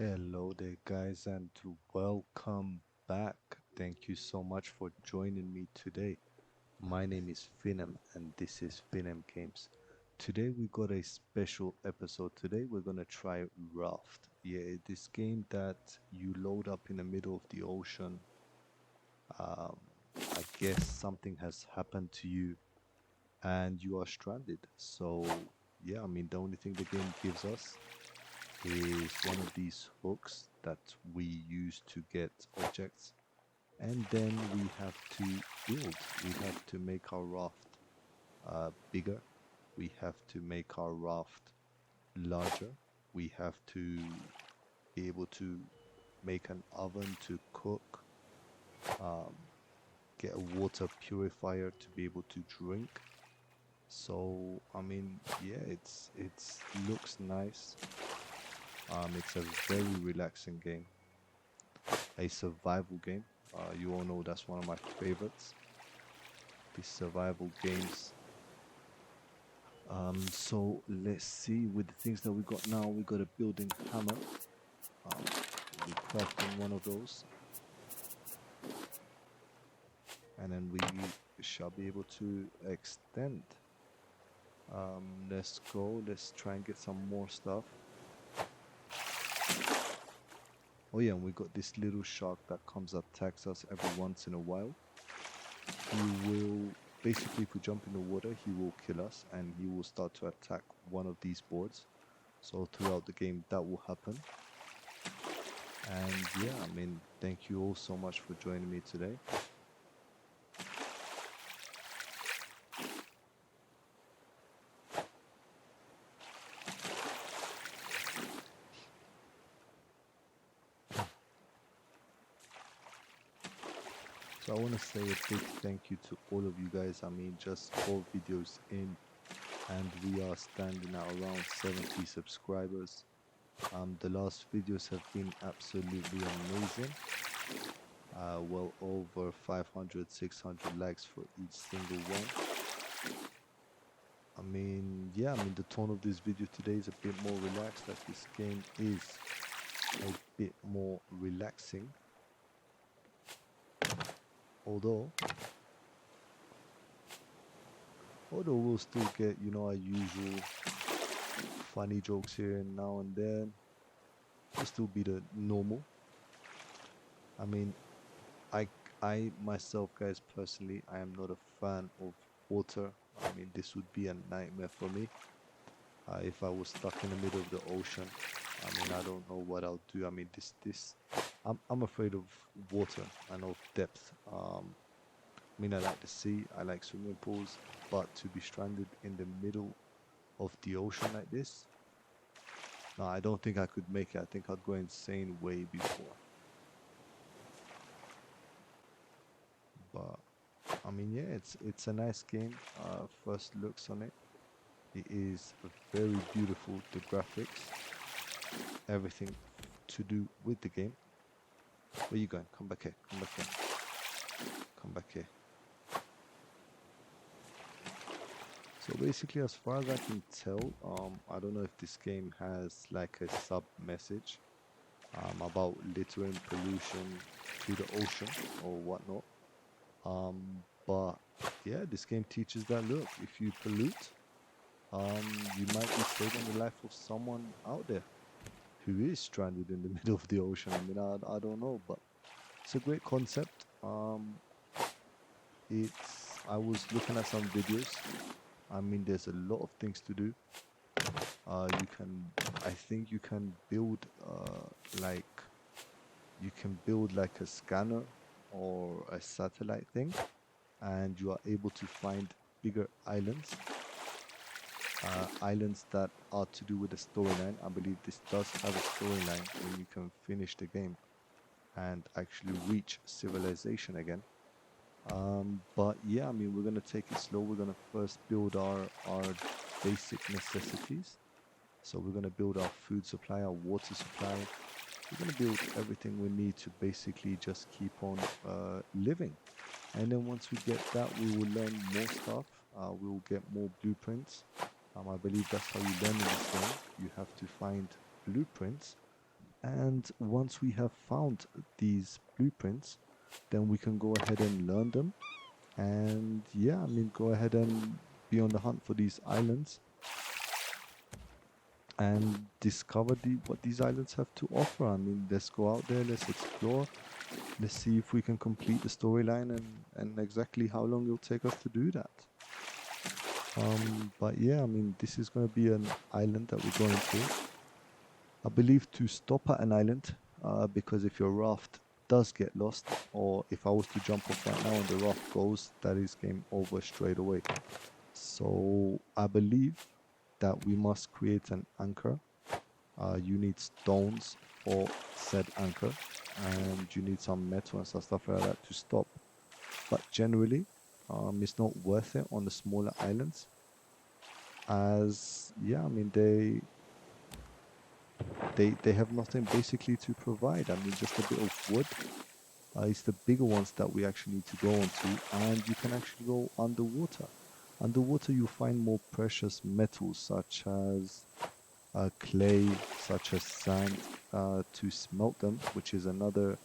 Hello there, guys, and welcome back. Thank you so much for joining me today. My name is Finem, and this is Finem Games. Today, we got a special episode. Today, we're gonna try Raft. Yeah, this game that you load up in the middle of the ocean. Um, I guess something has happened to you, and you are stranded. So, yeah, I mean, the only thing the game gives us is one of these hooks that we use to get objects, and then we have to build. We have to make our raft bigger. We have to make our raft larger. We have to be able to make an oven to cook, um, get a water purifier to be able to drink. So I mean, yeah, it's looks nice. It's a very relaxing game, a survival game. You all know that's one of my favorites, the survival games. So let's see, with the things that we got now, we got a building hammer. Um, we're crafting one of those, and then we shall be able to extend. Let's go. Let's try and get some more stuff. Oh yeah, and we got this little shark that comes attacks us every once in a while. He will basically, if we jump in the water, he will kill us and he will start to attack one of these boards. So throughout the game, that will happen. And yeah, I mean, thank you all so much for joining me today. So I want to say a big thank you to all of you guys. I mean, just 4 videos in, and we are standing at around 70 subscribers. The last videos have been absolutely amazing. Well over 500, 600 likes for each single one. I mean, yeah, I mean, the tone of this video today is a bit more relaxed, as this game is a bit more relaxing. Although, although we'll still get, our usual funny jokes here and now and then. It'll still be the normal. I mean, I, I myself, guys, personally, I am not a fan of water. I mean, this would be a nightmare for me. If I was stuck in the middle of the ocean, I mean, I don't know what I'll do. I mean, I'm afraid of water and of depth. I mean, I like the sea, I like swimming pools, but to be stranded in the middle of the ocean like this, no, I don't think I could make it. I think I'd go insane way before. But I mean, yeah, it's a nice game. First looks on it, it is very beautiful. The graphics, everything to do with the game. Where you going? Come back here. Come back here. Come back here. So basically, as far as I can tell, I don't know if this game has like a sub message about littering pollution to the ocean or whatnot. But yeah, this game teaches that, look, if you pollute, you might be saving the life of someone out there who is stranded in the middle of the ocean. I mean, I don't know, but it's a great concept. I was looking at some videos. I mean, there's a lot of things to do. You can, I think you can build like, you can build like a scanner or a satellite thing, and you are able to find bigger islands, islands that are to do with the storyline. I believe this does have a storyline where you can finish the game and actually reach civilization again. But yeah, I mean, we're gonna take it slow. We're gonna first build our basic necessities. So we're gonna build our food supply, our water supply. We're gonna build everything we need to basically just keep on living. And then once we get that, we will learn more stuff. We will get more blueprints. I believe that's how you learn in this game. You have to find blueprints And once we have found these blueprints, then we can go ahead and learn them. And yeah, I mean, go ahead and be on the hunt for these islands and discover what these islands have to offer. I mean, let's go out there, let's explore, let's see if we can complete the storyline and exactly how long it'll take us to do that. But yeah, I mean, this is going to be an island that we're going to. I believe to stop at an island, because if your raft does get lost, or if I was to jump off right now and the raft goes, that is game over straight away. So I believe that we must create an anchor. You need stones for said anchor, and you need some metal and stuff like that to stop. But generally, it's not worth it on the smaller islands, as yeah, I mean they have nothing basically to provide. I mean, just a bit of wood. It's the bigger ones that we actually need to go onto, and you can actually go underwater. Underwater, you find more precious metals such as clay, such as sand, to smelt them, which is another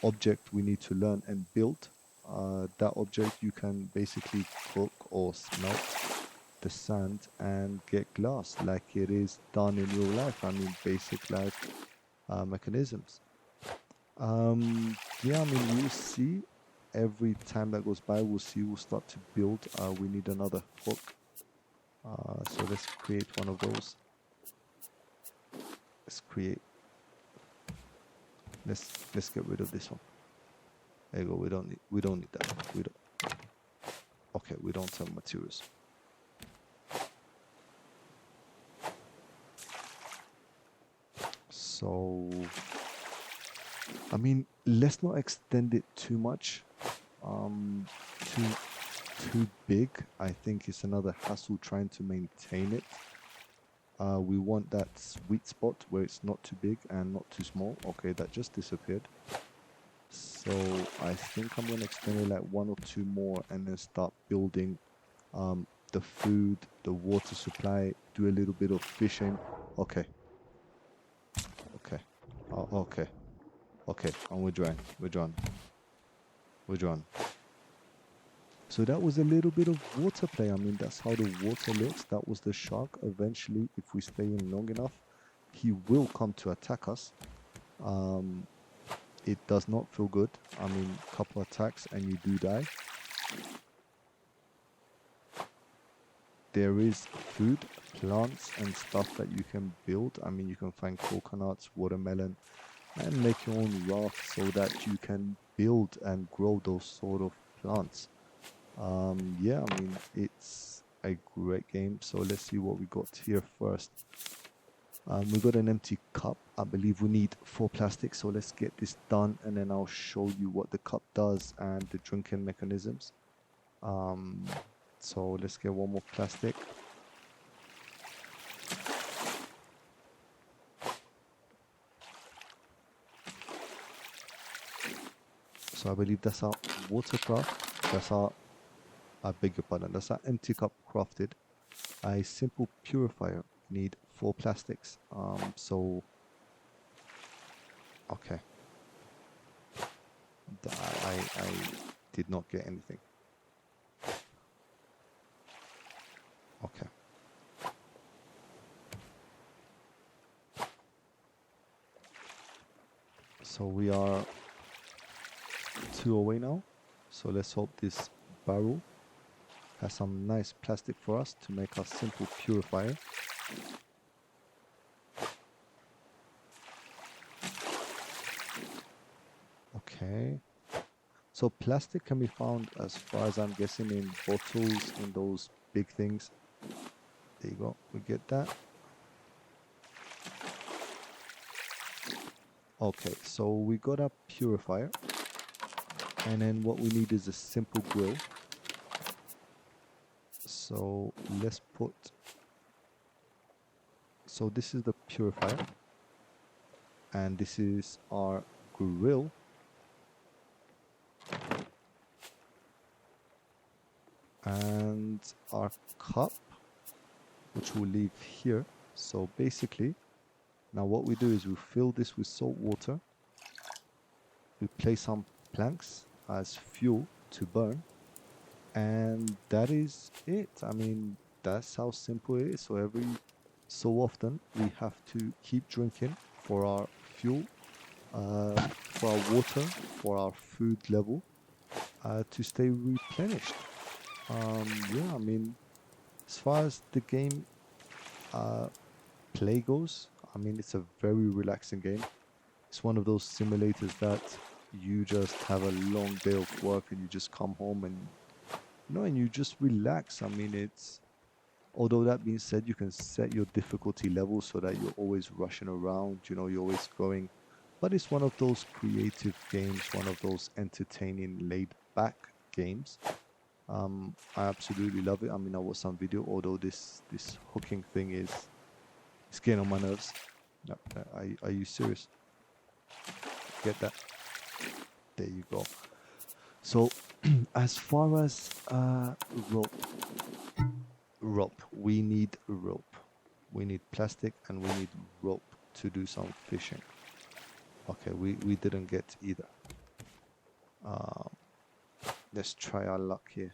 object we need to learn and build. That object you can basically cook or smelt the sand and get glass like it is done in real life. I mean, basic life mechanisms. Yeah, I mean, we'll see. Every time that goes by, we'll see. We'll start to build. We need another hook. So let's create one of those. Let's create. Let's get rid of this one. There you go. We don't need that. We don't. Okay, we don't have materials. So, I mean, let's not extend it too much. Um, too too big. I think it's another hassle trying to maintain it. We want that sweet spot where it's not too big and not too small. Okay, that just disappeared. So I think I'm gonna extend it like one or two more and then start building the food, the water supply, do a little bit of fishing. Okay, okay, okay, okay, and we're drawing, we're drawing, we're drawing. So that was a little bit of water play. I mean, that's how the water looks. That was the shark. Eventually, if we stay in long enough, he will come to attack us. Um, it does not feel good. I mean, couple attacks and you do die. There is food, plants and stuff that you can build. I mean, you can find coconuts, watermelon, and make your own raft so that you can build and grow those sort of plants. Yeah, I mean, it's a great game. So let's see what we got here first. We got an empty cup. I believe we need 4 plastics. So let's get this done and then I'll show you what the cup does and the drinking mechanisms. So let's get one more plastic. So I believe that's our watercraft. That's our, I beg your pardon, that's our empty cup crafted. A simple purifier. Need 4 plastics. So okay. I did not get anything. Okay. So we are 2 away now. So let's hope this barrel has some nice plastic for us to make our simple purifier. Okay. So plastic can be found, as far as I'm guessing, in bottles, in those big things. There you go. We get that. Okay, so we got a purifier. And then what we need is a simple grill. So let's put... So this is the purifier. And this is our grill. And our cup, which we'll leave here. So basically, Now what we do is we fill this with salt water. We place some planks as fuel to burn, and that is it. I mean, that's how simple it is. So every so often we have to keep drinking for our fuel, for our water, for our food level, to stay replenished. Yeah, I mean, as far as the game uh, play goes, I mean, it's a very relaxing game. It's one of those simulators that you just have a long day of work and you just come home and and you just relax. I mean, it's although that being said, you can set your difficulty level so that you're always rushing around, you're always going. But it's one of those creative games, one of those entertaining, laid back games. I absolutely love it. I mean, I watched some video, although this hooking thing is getting on my nerves. No, are you serious? Get that? There you go. So, as far as rope, we need rope. We need plastic and we need rope to do some fishing. Okay, we didn't get either. Um, let's try our luck here.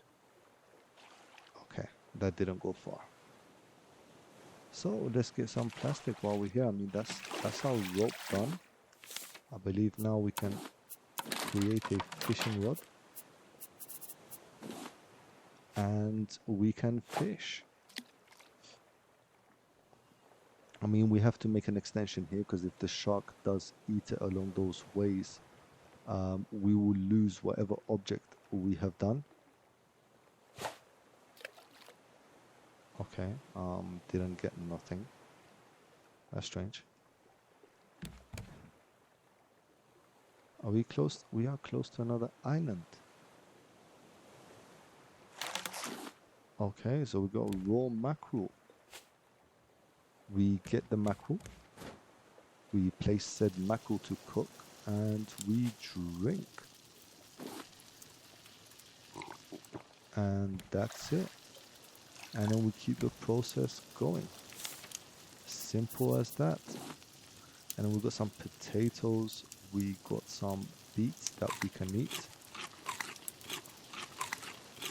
Okay, that didn't go far. So let's get some plastic while we're here. I mean, that's our rope done. I believe now we can create a fishing rod and we can fish. I mean, we have to make an extension here because if the shark does eat it along those ways, we will lose whatever object we have done. Okay, didn't get nothing. That's strange. Are we close? We are close to another island. Okay, so we got raw mackerel. We get the mackerel. We place said mackerel to cook and we drink. And that's it. And then we keep the process going. Simple as that. And then we got some potatoes. We got some beets that we can eat.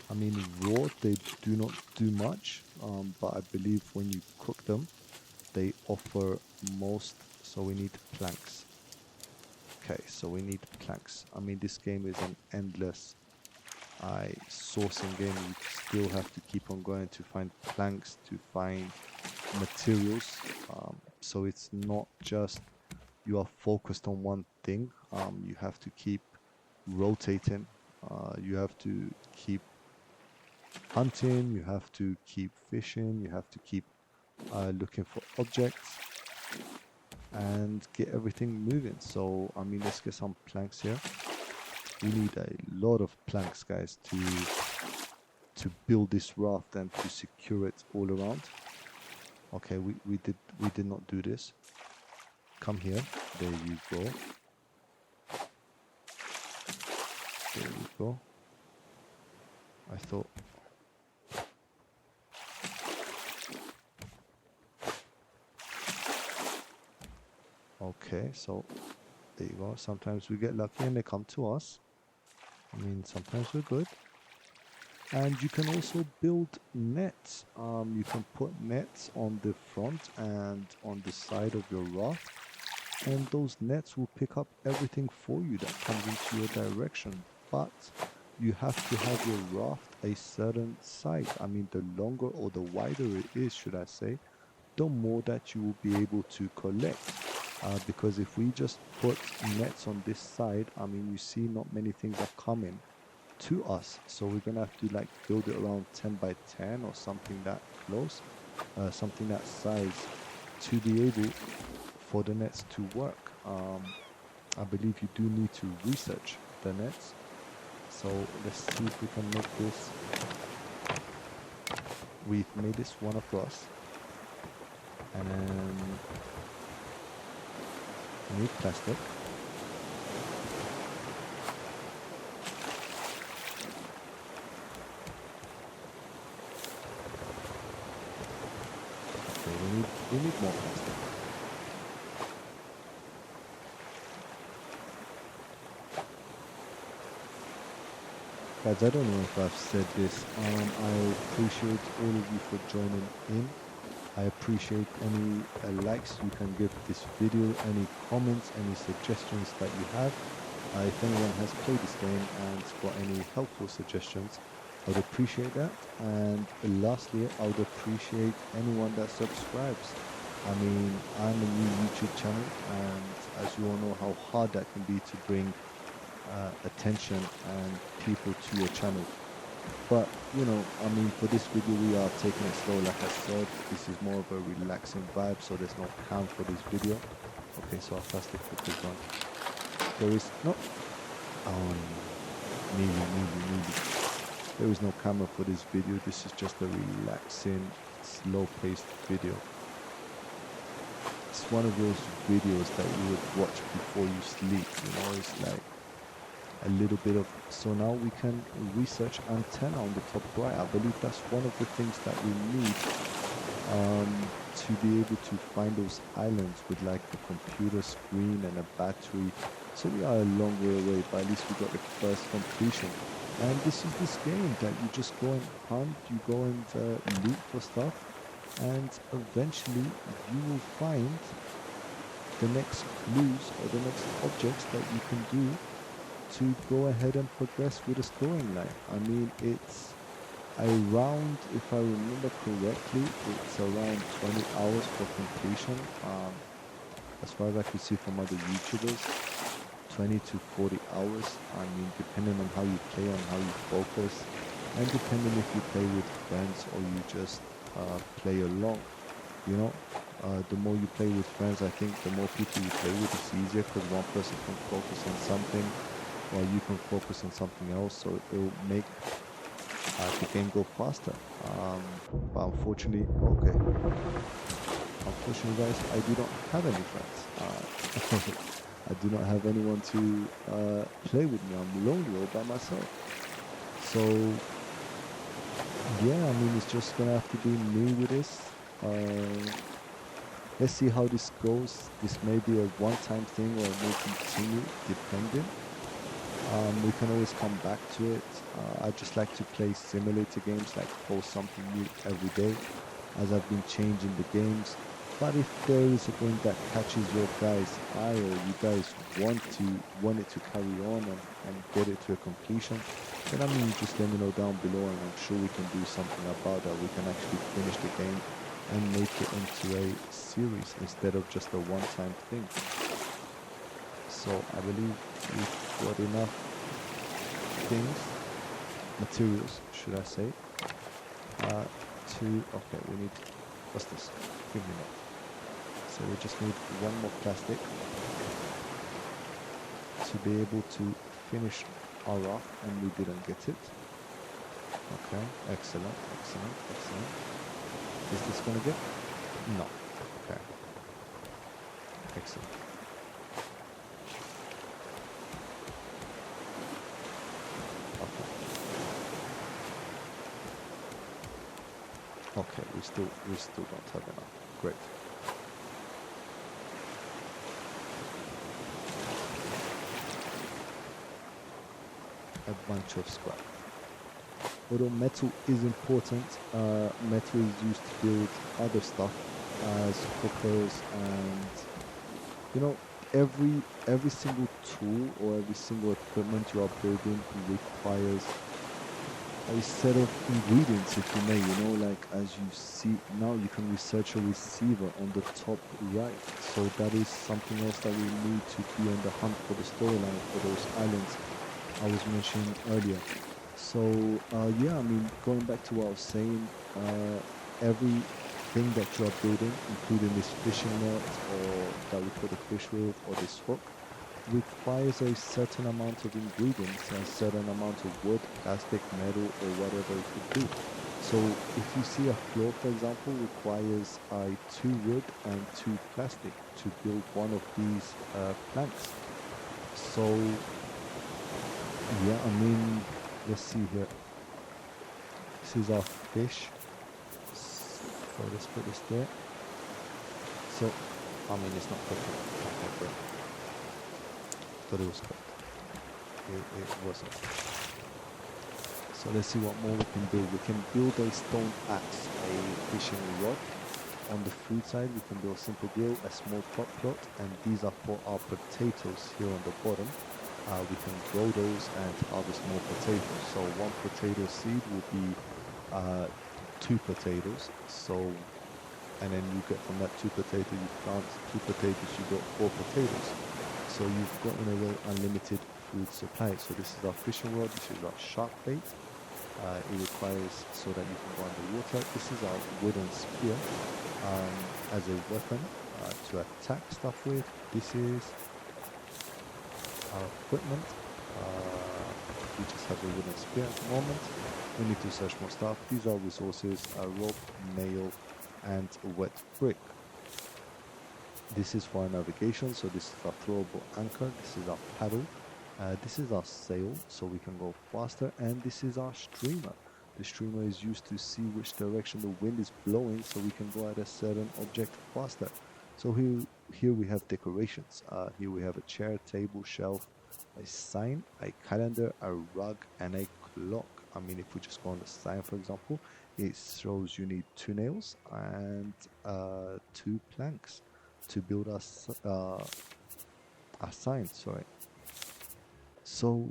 I mean, raw, they do not do much, but I believe when you cook them, they offer most. So we need planks. Okay, so we need planks. I mean, this game is an endless sourcing game. You still have to keep on going to find planks, to find materials. So it's not just you are focused on one thing. You have to keep rotating. You have to keep hunting. You have to keep fishing. You have to keep looking for objects and get everything moving. So I mean, let's get some planks here. We need a lot of planks, guys, to build this raft and to secure it all around. Okay, we did not do this. Come here. There you go. There you go. I thought. Okay, so there you go. Sometimes we get lucky and they come to us. I mean, sometimes we're good. And you can also build nets. You can put nets on the front and on the side of your raft. And those nets will pick up everything for you that comes into your direction. But you have to have your raft a certain size. I mean, the longer or the wider it is, should I say, the more that you will be able to collect. Because if we just put nets on this side, I mean, you see not many things are coming to us. So we're going to have to like build it around 10 by 10 or something that close, something that size to be able for the nets to work. I believe you do need to research the nets. So let's see if we can make this. We've made this one across. And then we need plastic. Okay, we need more plastic. Guys, I don't know if I've said this. I appreciate all of you for joining in. I appreciate any likes you can give this video, any comments, any suggestions that you have. If anyone has played this game and got any helpful suggestions, I would appreciate that. And lastly, I would appreciate anyone that subscribes. I mean, I'm a new YouTube channel, and as you all know how hard that can be to bring attention and people to your channel. But you know, I mean, for this video we are taking it slow. Like I said, this is more of a relaxing vibe, so there's no cam for this video. Okay, so our plastic hook is gone. There is no, oh, nearly. There is no camera for this video. This is just a relaxing, slow-paced video. It's one of those videos that you would watch before you sleep. You know, it's like a little bit of, so now we can research antenna on the top right. I believe that's one of the things that we need to be able to find those islands with like a computer screen and a battery. So we are a long way away, but at least we got the first completion. And this is this game that you just go and hunt, you go and loot for stuff, and eventually you will find the next clues or the next objects that you can do to go ahead and progress with the scoring line. I mean, it's around, if I remember correctly, it's around 20 hours for completion. As far as I could see from other YouTubers, 20 to 40 hours. I mean, depending on how you play, on how you focus, and depending if you play with friends or you just play alone. You know, the more you play with friends, I think the more people you play with, it's easier because one person can focus on something while you can focus on something else, so it will make the game go faster. But unfortunately, unfortunately guys, I do not have any friends. I do not have anyone to play with me. I'm lonely all by myself. So yeah, I mean, it's just gonna have to be me with this. Let's see how this goes. This may be a one-time thing or it may continue depending. We can always come back to it. I just like to play simulator games, like post something new every day as I've been changing the games. But if there is a game that catches your guys' eye, or you guys want it to carry on and get it to a completion, then I mean, just let me know down below, and I'm sure we can do something about that. We can actually finish the game and make it into a series instead of just a one-time thing. So I believe we've got enough things, materials, should I say, okay, we need, what's this? Give me that. So we just need one more plastic to be able to finish our raft, and we didn't get it. Okay, excellent. Is this gonna get? No. Okay. Excellent. Okay, we still don't have enough. Great. A bunch of scrap. Although metal is important, metal is used to build other stuff as hookers, and you know, every single tool or every single equipment you are building requires a set of ingredients, if you may. You know, like as you see now, you can research a receiver on the top right, so that is something else that we need to be on the hunt for the storyline for those islands I was mentioning earlier. So yeah, I mean, going back to what I was saying, everything that you are building, including this fishing net or that we put a fish with, or this hook, requires a certain amount of ingredients, a certain amount of wood, plastic, metal, or whatever it could be. So if you see a floor, for example, requires 2 wood and 2 plastic to build one of these planks. So yeah, I mean, let's see here. This is our fish. So let's put this there. So, I mean, it's not cooking. Okay, great. Thought it was cooked. It wasn't. So let's see what more we can build. We can build a stone axe, a fishing rod. On the food side, we can build a simple grill, a small pot plot, and these are for our potatoes here on the bottom. We can grow those and harvest more potatoes. So one potato seed will be two potatoes. So, and then you get from that two potato, you plant two potatoes, you got four potatoes. So you've got in a way unlimited food supply. So this is our fishing rod, this is our shark bait. It requires so that you can go underwater. This is our wooden spear as a weapon to attack stuff with. This is our equipment. We just have a wooden spear at the moment. We need to search more stuff. These are resources: a rope, nail, and a wet brick. This is for our navigation, so this is our throwable anchor, this is our paddle, this is our sail, so we can go faster, and this is our streamer. The streamer is used to see which direction the wind is blowing, so we can go at a certain object faster. So here we have decorations. Here we have a chair, table, shelf, a sign, a calendar, a rug, and a clock. I mean, if we just go on the sign, for example, it shows you need 2 nails and 2 planks to build a sign, sorry. So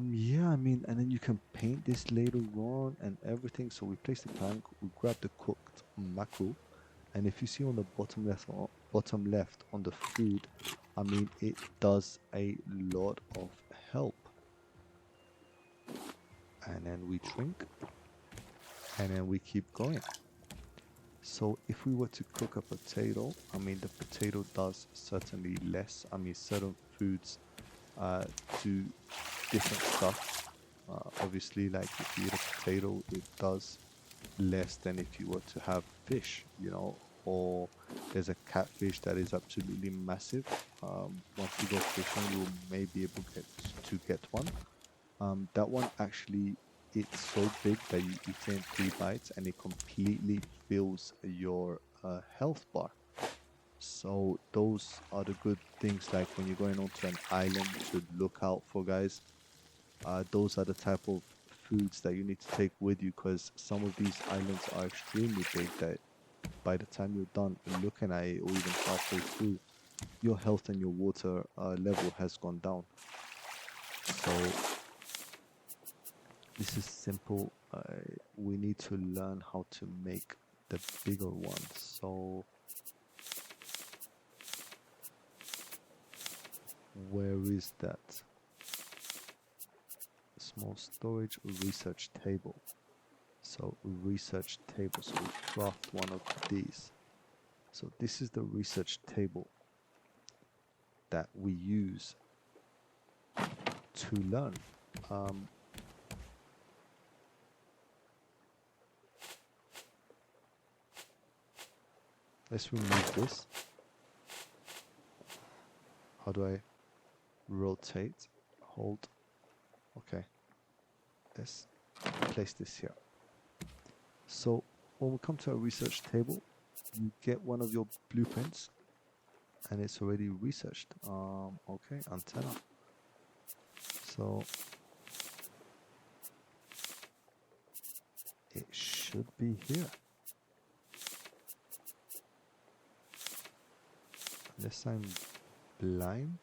yeah, I mean, and then you can paint this later on and everything. So we place the plank, we grab the cooked mackerel, and if you see on the bottom left on the food, I mean, it does a lot of help. And then we drink, and then we keep going. So if we were to cook a potato, I mean, the potato does certainly less. I mean, certain foods do different stuff. Obviously, like if you eat a potato, it does less than if you were to have fish, you know, or there's a catfish that is absolutely massive. Once we go fishing, we'll maybe be able to get one. That one actually, it's so big that you eat it in 3 bites and it completely fills your health bar. So those are the good things, like when you're going onto an island, to look out for, guys. Those are the type of foods that you need to take with you, because some of these islands are extremely big that by the time you're done looking at it, or even halfway through, your health and your water level has gone down. So this is simple. We need to learn how to make the bigger ones. So where is that? Small storage research table. So research table, so we craft one of these. So this is the research table that we use to learn. Let's remove this. How do I rotate? Hold. Okay. Let's place this here. So when we come to a research table, you get one of your blueprints and it's already researched. Okay, antenna. So it should be here. Unless I'm blind.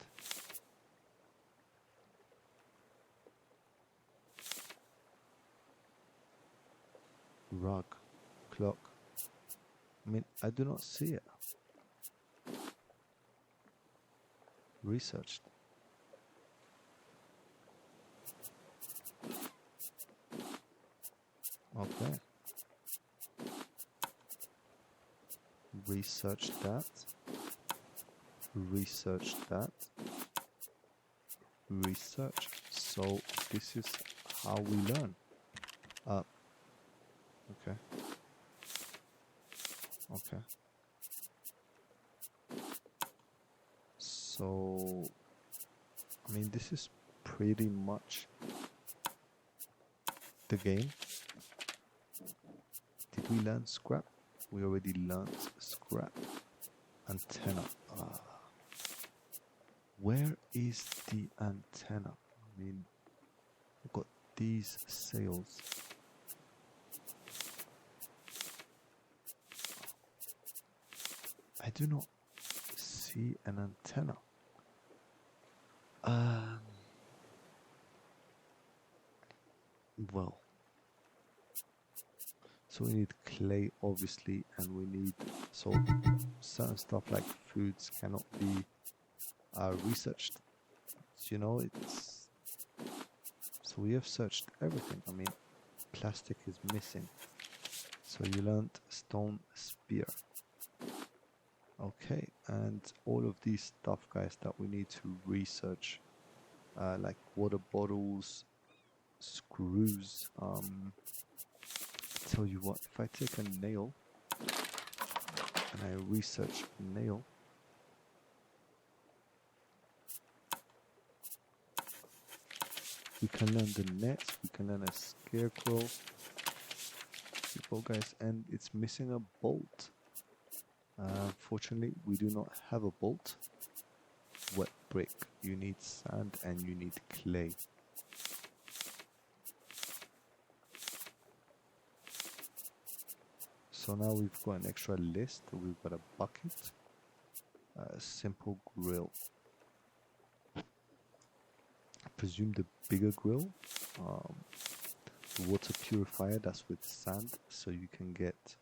Rug, clock. I mean, I do not see it. Researched. Okay. Research that. Research that. Research. So this is how we learn. Okay. Okay. So, I mean, this is pretty much the game. Did we learn scrap? We already learned scrap. Antenna. Where is the antenna? I mean, we've got these sails? I do not see an antenna. Well, so we need clay, obviously, and we need, so certain stuff like foods cannot be researched. So, you know, it's, so we have searched everything. I mean, plastic is missing. So you learned stone spear. Okay, and all of these stuff, guys, that we need to research, like water bottles, screws. Tell you what, if I take a nail and I research nail, we can learn the net, we can learn a scarecrow. People, guys, and it's missing a bolt. Unfortunately, we do not have a bolt. Wet brick. You need sand and you need clay. So now we've got an extra list. We've got a bucket, a simple grill. I presume the bigger grill. The water purifier, that's with sand, so you can get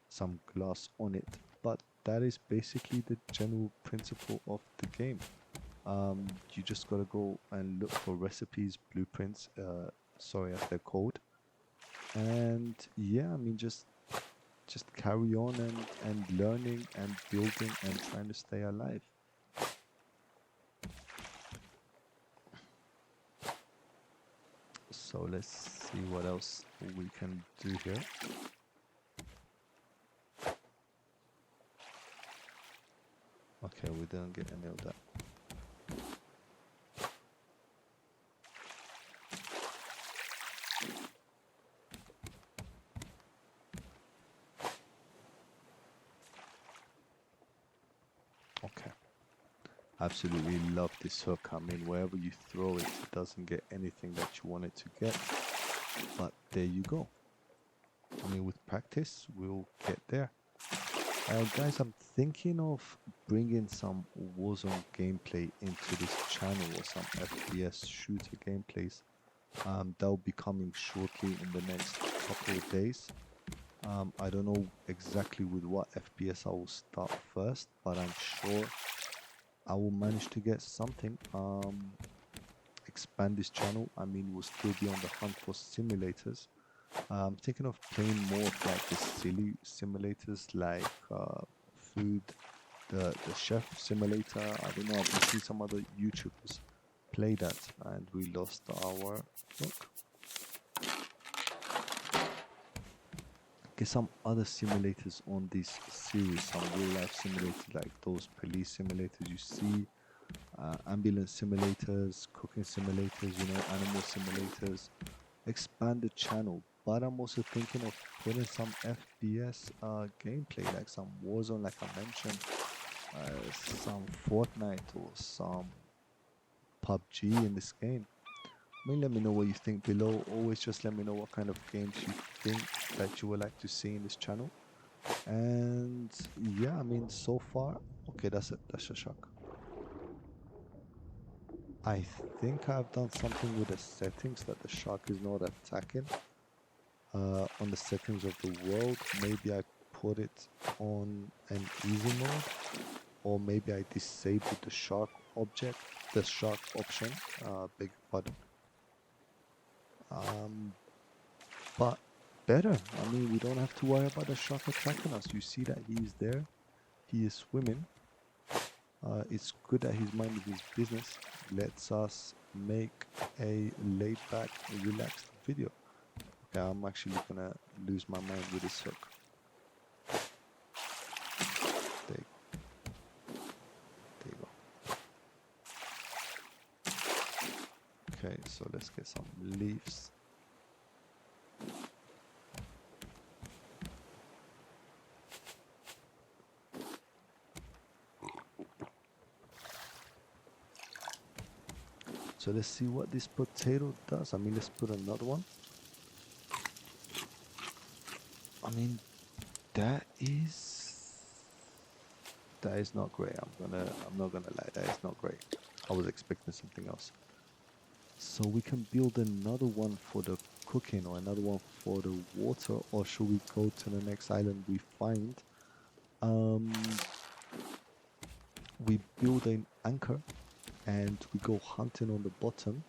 some glass on it. But that is basically the general principle of the game. You just gotta go and look for recipes, blueprints, sorry, as they're called. And yeah, I mean, just carry on and learning and building and trying to stay alive. So let's see what else we can do here. Okay, we didn't get any of that. Okay. Absolutely love this hook. I mean, wherever you throw it, it doesn't get anything that you want it to get. But there you go. I mean, with practice, we'll get there. Guys, I'm thinking of bringing some Warzone gameplay into this channel, or some FPS shooter gameplays. That will be coming shortly in the next couple of days. I don't know exactly with what FPS I will start first, but I'm sure I will manage to get something. Expand this channel. I mean, we'll still be on the hunt for simulators. I'm thinking of playing more of like the silly simulators, like food, the chef simulator. I don't know, I've been seeing some other YouTubers play that, and we lost our look. Get some other simulators on this series, some real life simulators like those police simulators you see, ambulance simulators, cooking simulators, you know, animal simulators. Expand the channel. But I'm also thinking of putting some FPS gameplay, like some Warzone, like I mentioned, some Fortnite or some PUBG in this game. I mean, let me know what you think below. Always just let me know what kind of games you think that you would like to see in this channel. And yeah, I mean, so far, okay, that's it. That's a shock. I think I've done something with the settings that the shark is not attacking. On the settings of the world, maybe I put it on an easy mode, or maybe I disabled the shark object, the shark option, beg your pardon. But better, I mean, we don't have to worry about the shark attacking us. You see that he is there, he is swimming. It's good that he's minding his business. Lets us make a laid back, relaxed video. Okay, I'm actually gonna lose my mind with this hook. There you go. Okay, so let's get some leaves. So let's see what this potato does. I mean, let's put another one. I mean, that is not great. I'm not gonna lie, that is not great. I was expecting something else. So we can build another one for the cooking or another one for the water, or should we go to the next island we find? Um, we build an anchor and we go hunting on the bottom.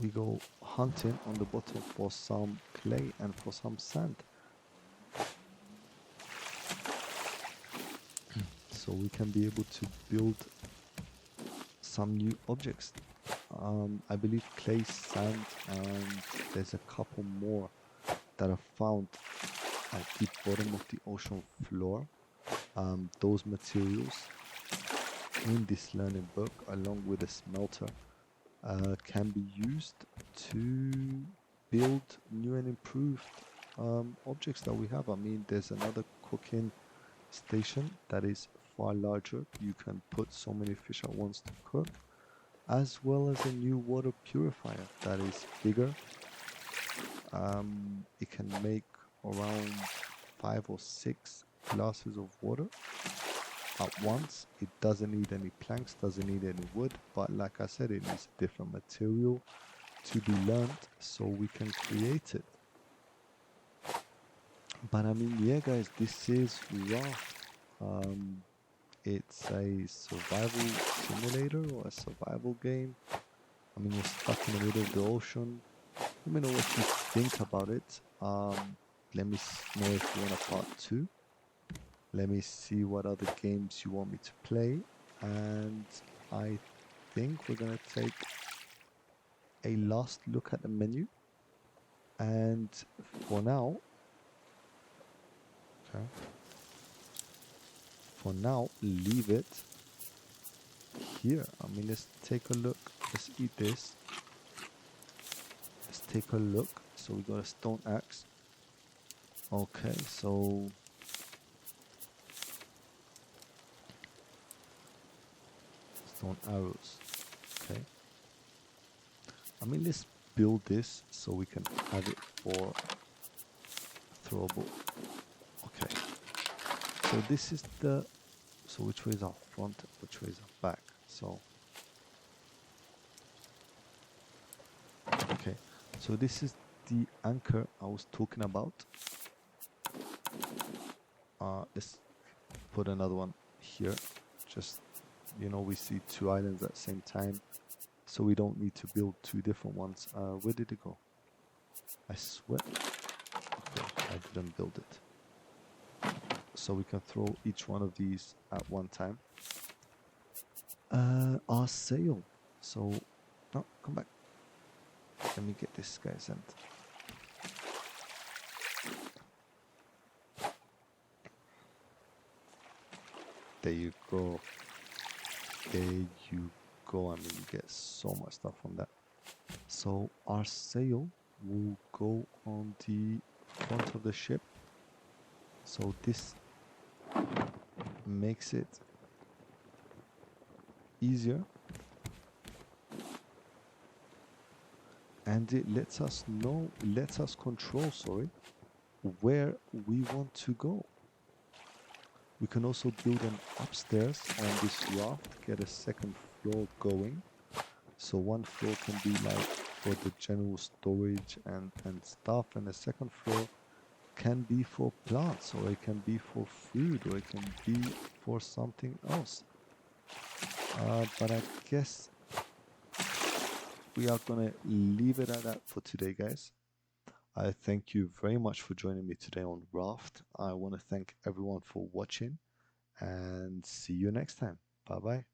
We go hunting on the bottom for some clay and for some sand. So we can be able to build some new objects. I believe clay, sand, and there's a couple more that are found at the bottom of the ocean floor. Those materials in this learning book, along with a smelter, can be used to build new and improved objects that we have. I mean, there's another cooking station that is far larger. You can put so many fish at once to cook, as well as a new water purifier that is bigger. It can make around 5 or 6 glasses of water at once. It doesn't need any planks, doesn't need any wood, but like I said, it needs a different material to be learned so we can create it. But I mean, yeah guys, this is Raft. It's a survival simulator or a survival game. I mean, you're stuck in the middle of the ocean. Let me know what you think about it. Let me know if you want a part 2. Let me see what other games you want me to play. And I think we're gonna take a last look at the menu. And for now, okay, for now, leave it here. I mean, let's take a look. Let's eat this. Let's take a look. So we got a stone axe. Okay, so stone arrows. Okay. I mean, let's build this so we can have it for throwable. Okay. So this is the. So which way is our front? Which way is our back? So. Okay. So this is the anchor I was talking about. Let's put another one here. Just, we see 2 islands at the same time, so we don't need to build 2 different ones. Where did it go? I swear. Okay, I didn't build it. So we can throw each one of these at one time. Our sail. So, no, come back. Let me get this guy sent. There you go. There you go. I mean, you get so much stuff from that. So our sail will go on the front of the ship. So this makes it easier. And it lets us control, where we want to go. We can also build an upstairs on this raft, get a second floor going. So one floor can be like for the general storage and stuff, and the second floor can be for plants, or it can be for food, or it can be for something else. But I guess we are gonna leave it at that for today, guys. I thank you very much for joining me today on Raft. I want to thank everyone for watching and see you next time. Bye bye.